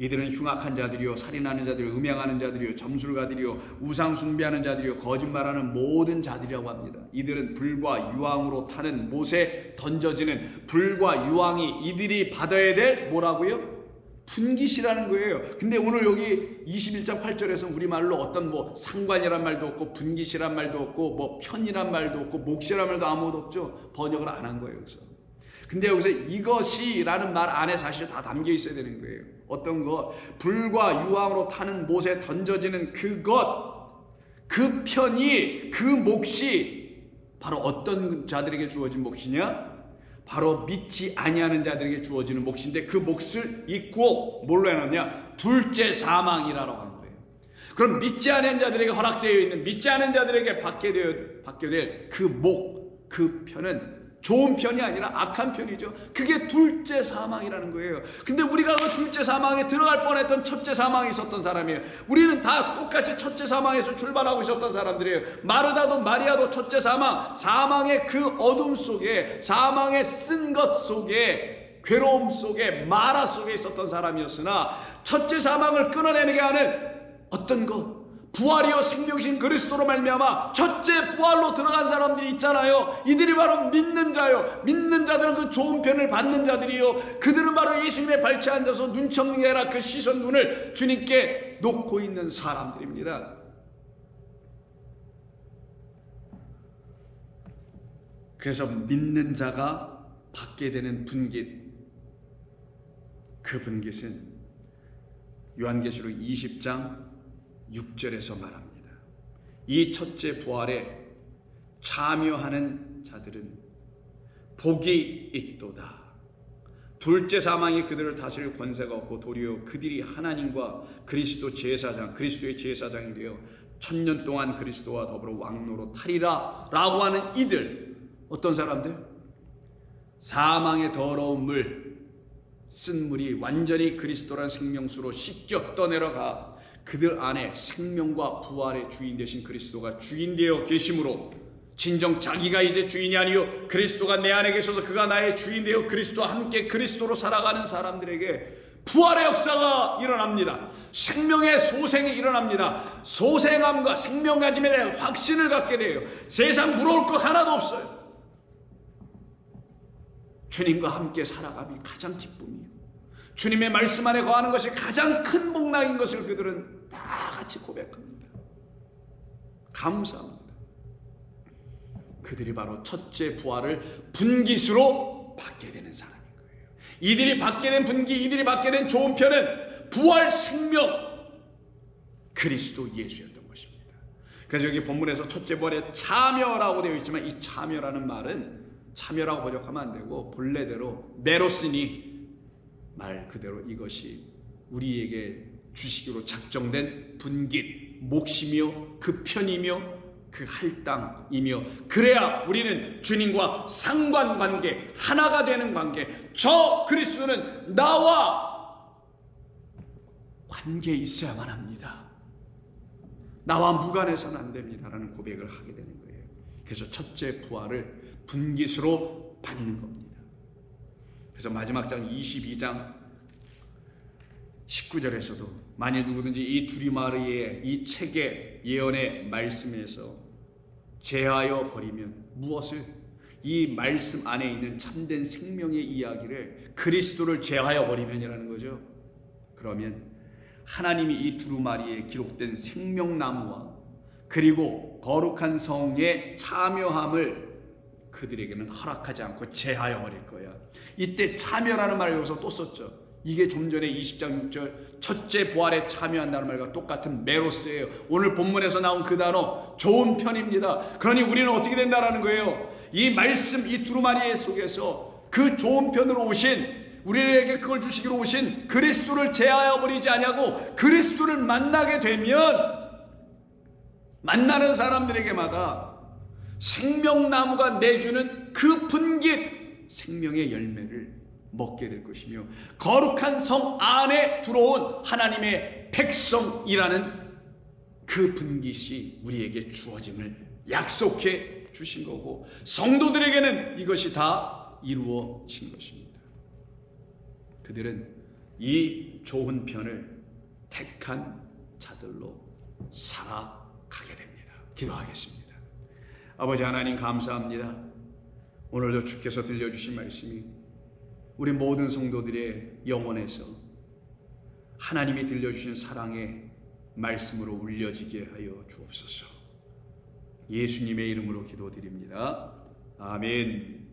이들은 흉악한 자들이요, 살인하는 자들이요, 음행하는 자들이요, 점술가들이요, 우상 숭배하는 자들이요, 거짓말하는 모든 자들이라고 합니다. 이들은 불과 유황으로 타는 못에 던져지는 불과 유황이 이들이 받아야 될 뭐라고요? 분깃이라는 거예요. 근데 오늘 여기 21장 8절에서 우리말로 어떤 뭐 상관이란 말도 없고 분깃이란 말도 없고 뭐 편이란 말도 없고 몫이란 말도 아무것도 없죠. 번역을 안 한 거예요. 그래서 근데 여기서 이것이라는 말 안에 사실 다 담겨 있어야 되는 거예요. 어떤 것, 불과 유황으로 타는 못에 던져지는 그것, 그 편이, 그 몫이 바로 어떤 자들에게 주어진 몫이냐? 바로 믿지 아니하는 자들에게 주어지는 몫인데, 그 몫을 잊고 뭘로 해놨냐? 둘째 사망이라고 하는 거예요. 그럼 믿지 않은 자들에게 허락되어 있는, 믿지 않은 자들에게 받게 될 그 목, 그 편은 좋은 편이 아니라 악한 편이죠. 그게 둘째 사망이라는 거예요. 근데 우리가 그 둘째 사망에 들어갈 뻔했던 첫째 사망에 있었던 사람이에요. 우리는 다 똑같이 첫째 사망에서 출발하고 있었던 사람들이에요. 마르다도 마리아도 첫째 사망, 사망의 그 어둠 속에, 사망의 쓴 것 속에, 괴로움 속에, 마라 속에 있었던 사람이었으나 첫째 사망을 끊어내게 하는 어떤 것, 부활이요 생명이신 그리스도로 말미암아 첫째 부활로 들어간 사람들이 있잖아요. 이들이 바로 믿는 자요. 믿는 자들은 그 좋은 편을 받는 자들이요. 그들은 바로 예수님의 발치에 앉아서 눈치 없는 게 아니라 그 시선 눈을 주님께 놓고 있는 사람들입니다. 그래서 믿는 자가 받게 되는 분깃, 그 분깃은 요한계시록 20장 6절에서 말합니다. 이 첫째 부활에 참여하는 자들은 복이 있도다. 둘째 사망이 그들을 다스릴 권세가 없고 도리어 그들이 하나님과 그리스도 제사장, 그리스도의 제사장이 되어 1000년 동안 그리스도와 더불어 왕노로 타리라 라고 하는 이들, 어떤 사람들? 사망의 더러운 물, 쓴 물이 완전히 그리스도라는 생명수로 씻겨 떠내려가 그들 안에 생명과 부활의 주인 되신 그리스도가 주인 되어 계심으로, 진정 자기가 이제 주인이 아니요 그리스도가 내 안에 계셔서 그가 나의 주인 되어 그리스도와 함께 그리스도로 살아가는 사람들에게 부활의 역사가 일어납니다. 생명의 소생이 일어납니다. 소생함과 생명 가짐에 대한 확신을 갖게 돼요. 세상 부러울 것 하나도 없어요. 주님과 함께 살아감이 가장 기쁨이에요. 주님의 말씀 안에 거하는 것이 가장 큰 복락인 것을 그들은 다 같이 고백합니다. 감사합니다. 그들이 바로 첫째 부활을 분깃으로 받게 되는 사람인 거예요. 이들이 받게 된 분깃, 이들이 받게 된 좋은 편은 부활 생명 그리스도 예수였던 것입니다. 그래서 여기 본문에서 첫째 부활에 참여라고 되어 있지만, 이 참여라는 말은 참여라고 번역하면 안 되고 본래대로 메로스니, 말 그대로 이것이 우리에게 주시기로 작정된 분깃, 몫이며 그 편이며 그 할당이며, 그래야 우리는 주님과 상관관계, 하나가 되는 관계, 저 그리스도는 나와 관계에 있어야만 합니다. 나와 무관해서는 안 됩니다라는 고백을 하게 되는 거예요. 그래서 첫째 부활을 분깃으로 받는 겁니다. 그래서 마지막 장 22장 19절에서도 만일 누구든지 이 두리마리의 이 책의 예언의 말씀에서 제하여 버리면, 무엇을? 이 말씀 안에 있는 참된 생명의 이야기를, 그리스도를 제하여 버리면이라는 거죠. 그러면 하나님이 이 두루마리에 기록된 생명나무와 그리고 거룩한 성에 참여함을 그들에게는 허락하지 않고 제하여 버릴 거야. 이때 참여라는 말을 여기서 또 썼죠. 이게 좀 전에 20장 6절 첫째 부활에 참여한다는 말과 똑같은 메로스예요. 오늘 본문에서 나온 그 단어 좋은 편입니다. 그러니 우리는 어떻게 된다라는 거예요? 이 말씀, 이 두루마리 속에서 그 좋은 편으로 오신, 우리에게 그걸 주시기로 오신 그리스도를 제하여 버리지 아니하고 그리스도를 만나게 되면 만나는 사람들에게마다 생명나무가 내주는 그 분깃 생명의 열매를 먹게 될 것이며, 거룩한 성 안에 들어온 하나님의 백성이라는 그 분깃이 우리에게 주어짐을 약속해 주신 거고, 성도들에게는 이것이 다 이루어진 것입니다. 그들은 이 좋은 편을 택한 자들로 살아가게 됩니다. 기도하겠습니다. 아버지 하나님, 감사합니다. 오늘도 주께서 들려주신 말씀이 우리 모든 성도들의 영혼에서 하나님이 들려주신 사랑의 말씀으로 울려지게 하여 주옵소서. 예수님의 이름으로 기도드립니다. 아멘.